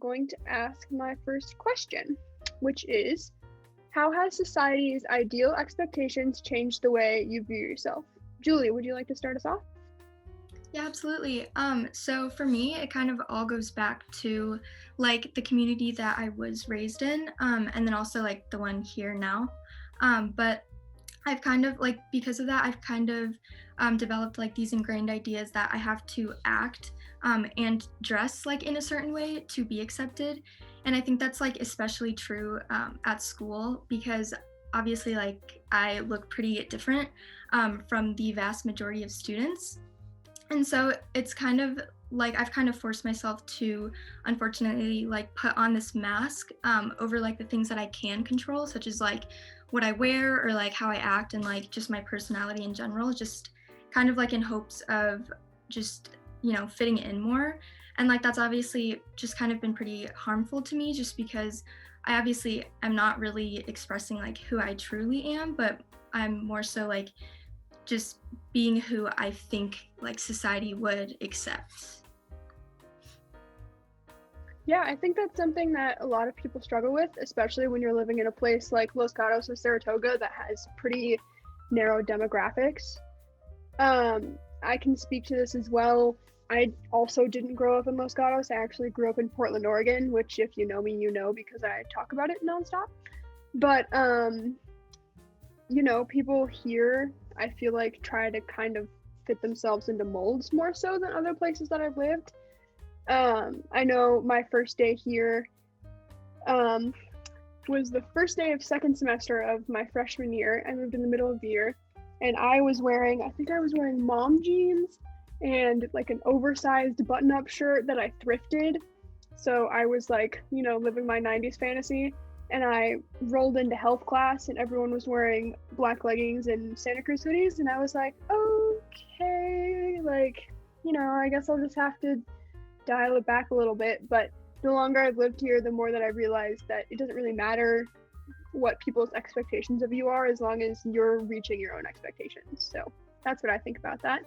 going to ask my first question, which is, how has society's ideal expectations changed the way you view yourself? Julie, would you like to start us off? Yeah, absolutely. So for me, it kind of all goes back to like the community that I was raised in, and then also like the one here now. But I've kind of like, because of that, I've kind of developed like these ingrained ideas that I have to act and dress like in a certain way to be accepted. And I think that's like especially true at school because obviously like I look pretty different from the vast majority of students. And so it's kind of like I've kind of forced myself to unfortunately like put on this mask over like the things that I can control, such as like what I wear or like how I act and like just my personality in general, just kind of like in hopes of just, fitting in more. And like that's obviously just kind of been pretty harmful to me just because I obviously am not really expressing like who I truly am, but I'm more so like just being who I think like society would accept. Yeah, I think that's something that a lot of people struggle with, especially when you're living in a place like Los Gatos or Saratoga that has pretty narrow demographics. I can speak to this as well. I also didn't grow up in Los Gatos. I actually grew up in Portland, Oregon, which if you know me, you know because I talk about it nonstop. But people here, I feel like try to kind of fit themselves into molds more so than other places that I've lived. I know my first day here was the first day of second semester of my freshman year. I moved in the middle of the year, and I think I was wearing mom jeans and like an oversized button-up shirt that I thrifted. So I was like, living my 90s fantasy. And I rolled into health class and everyone was wearing black leggings and Santa Cruz hoodies. And I was like, okay, I guess I'll just have to dial it back a little bit. But the longer I've lived here, the more that I realized that it doesn't really matter what people's expectations of you are as long as you're reaching your own expectations. So that's what I think about that.